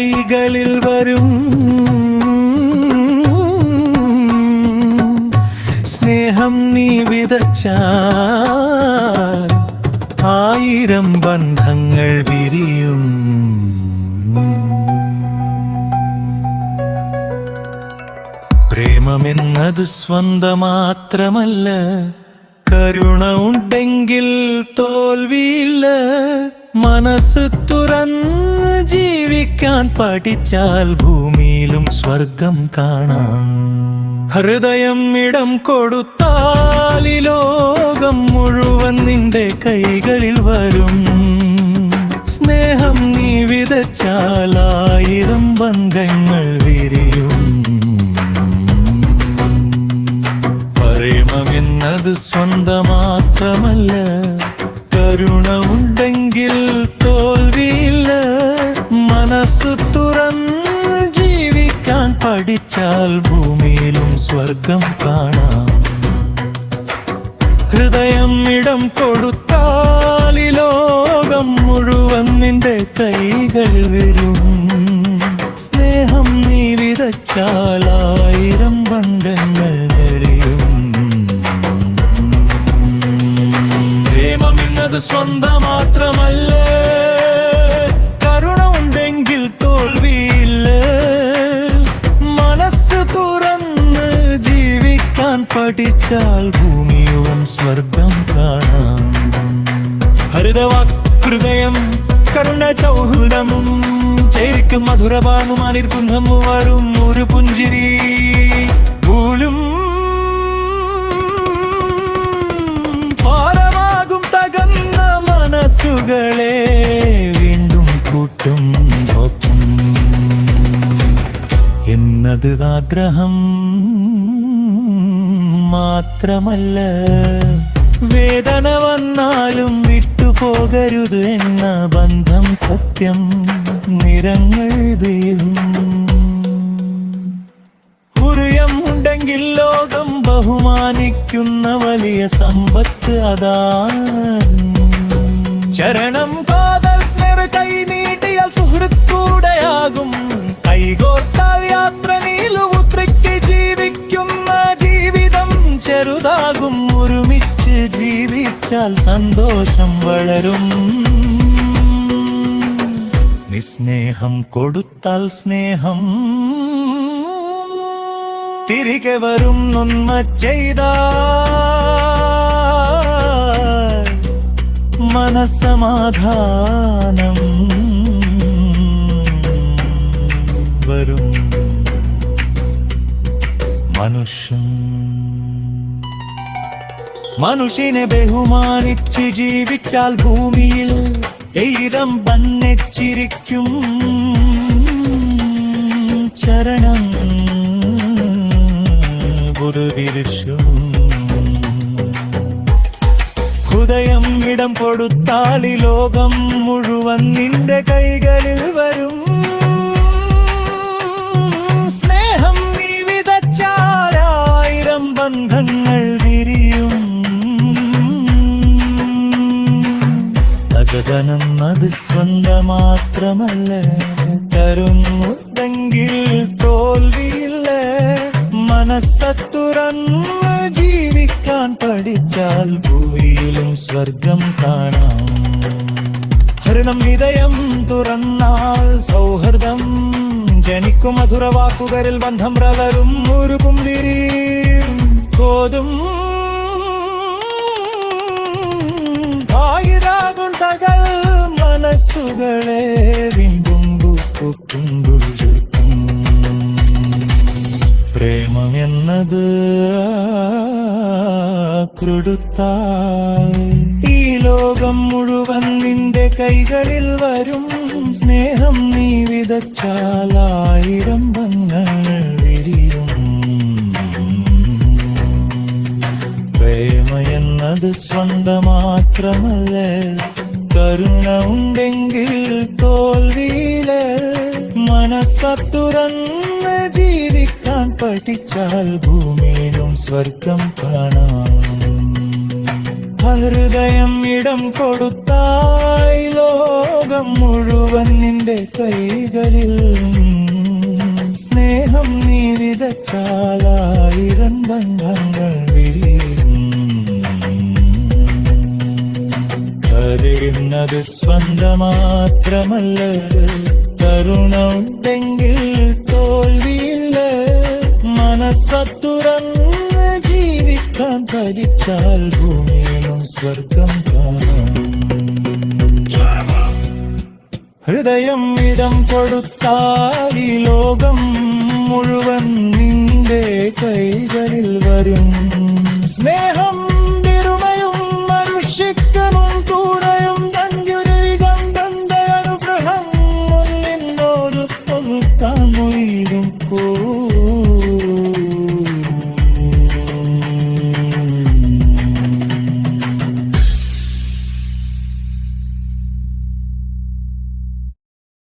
കൈകളിൽ വരും. സ്നേഹം നീ വിതച്ചാൽ 1000 ബന്ധങ്ങൾ വിരിയും. പ്രേമമെന്നത് സ്വന്തം മാത്രമല്ല, കരുണ ഉണ്ടെങ്കിൽ തോൽവിയില്ല. മനസ്സ് തുറന്ന് ജീവിക്കാൻ പഠിച്ചാൽ ഭൂമിയിലും സ്വർഗം കാണാം. ഹൃദയം ഇടം കൊടുത്താൽ ഈ ലോകം മുഴുവൻ നിന്റെ കൈകളിൽ വരും. സ്നേഹം നീ വിതച്ചാൽ 1000 ബന്ധങ്ങൾ വിരിയും. പ്രേമമെന്നത് സ്വന്തം മാത്രമല്ല, കരുണ ഉണ്ടെങ്കിൽ തോൽവിയില്ല. മനസ്സ് തുറന്ന് ജീവിക്കാൻ പഠിച്ചാൽ ഭൂമിയിലും സ്വർഗം കാണാം. ഹൃദയം ഇടം കൊടുത്താൽ ഈ ലോകം മുഴുവൻ നിന്റെ കൈകളിൽ വരും. സ്നേഹം നീ വിതച്ചാൽ 1000 ബന്ധങ്ങൾ വിരിയും. പ്രേമമെന്നത് സ്വന്തം മാത്രമല്ല, കരുണ ഉണ്ടെങ്കിൽ തോൽവിയില്ല. മനസ്സ് തുറന്ന് ജീവിക്കാൻ പഠിച്ചാൽ ഭൂമിയും സ്വർഗം കാണാം. ഹൃദയം കരുണ ചൗഹൃദമും ചേരിക്കും മധുരഭാഗം അനിർബന്ധം വരും ഒരു പുഞ്ചിരി പോലും ഭാരമാകും തകർന്ന മനസ്സുകളെ വീണ്ടും കൂട്ടും ഒപ്പം എന്നത് ആഗ്രഹം മാത്രമല്ല. വേദന വന്നാലും വിട്ടുപോകരുത് എന്ന ബന്ധം സത്യം നിറങ്ങൾ വീഴും. ഹൃദയം ഉണ്ടെങ്കിൽ ലോകം ബഹുമാനിക്കുന്ന വലിയ സമ്പത്ത് അതാണ്. ചരണം കാതൽ കൈ നീട്ടിയാൽ സുഹൃത്തൂടെയാകും. കൈകോർത്താൽ യാത്ര നീളുമുത്രയ്ക്ക് ജീവിക്കുന്ന ജീവിതം ചെറുതാകും. ഒരുമിച്ച് ജീവിച്ചാൽ സന്തോഷം വളരും. നിസ്നേഹം കൊടുത്താൽ സ്നേഹം തിരികെ വരും. നന്മ ചെയ്താൽ മനസ്സമാധാനം വരും. മനുഷ്യനെ ബഹുമാനിച്ച് ജീവിച്ചാൽ ഭൂമിയിൽ 1000 ബന്നെച്ചിരിക്കും. ചരണം ഗുരുതിരിശു. ഹൃദയം ഇടം കൊടുത്താൽ ഈ ലോകം മുഴുവൻ നിന്റെ കൈകളിൽ വരും. സ്നേഹം നീ വിതച്ചാൽ 1000 ബന്ധങ്ങൾ വിരിയും. തകതനം അത് സ്വന്തം മാത്രമല്ല, കരുണുണ്ടെങ്കിൽ തോൽവിയില്ല. മനസ്സ് തുറന്ന് ജീവിക്കാൻ പഠിച്ചാൽ ഭൂമിയിലും സ്വർഗം കാണാം. ഹൃദയം തുറന്നാൽ സൗഹൃദം ജനിക്കും. മധുരവാക്കുകളിൽ ബന്ധം പ്രവരും. ഒരു പുന്തിരി കോതും ആയിരാകും തകൾ മനസ്സുകളെ വീണ്ടും പൂക്കുണ്ടും. പ്രേമം എന്നത് കൊടുത്താൽ ഈ ലോകം മുഴുവൻ നിന്റെ കൈകളിൽ വരും. സ്നേഹം നീ വിതച്ചാൽ 1000 ബന്ധങ്ങൾ വിരിയും. പ്രേമ എന്നത് സ്വന്തം മാത്രമല്ല, കരുണ ഉണ്ടെങ്കിൽ തോൽവിയില്ല. മനസ്സ് തുറന്ന് ജീവിക്കാൻ പഠിച്ചാൽ ഭൂമിയിലും സ്വർഗം കാണാം. ഹൃദയം ഇടം കൊടുത്താൽ ഈ ലോകം മുഴുവൻ നിന്റെ കൈകളിൽ. സ്നേഹം നീ വിതച്ചാലായിരം ബന്ധങ്ങൾ വിരിയും. കരയുന്നത് സ്വന്തം മാത്രമല്ല, കരുണ ഉണ്ടെങ്കിൽ തോൽവിയില്ല. മനസ്സത്തുറന്ന് ജീവിക്കാൻ പഠിച്ചാൽ ഭൂമിയിലും സ്വർഗം കാണാം. ഹൃദയം ഇടം കൊടുത്താൽ ഈ ലോകം മുഴുവൻ നിന്റെ കൈകളിൽ വരും. സ്നേഹം തിരുമയും മനുഷ്യനും കൂടെയും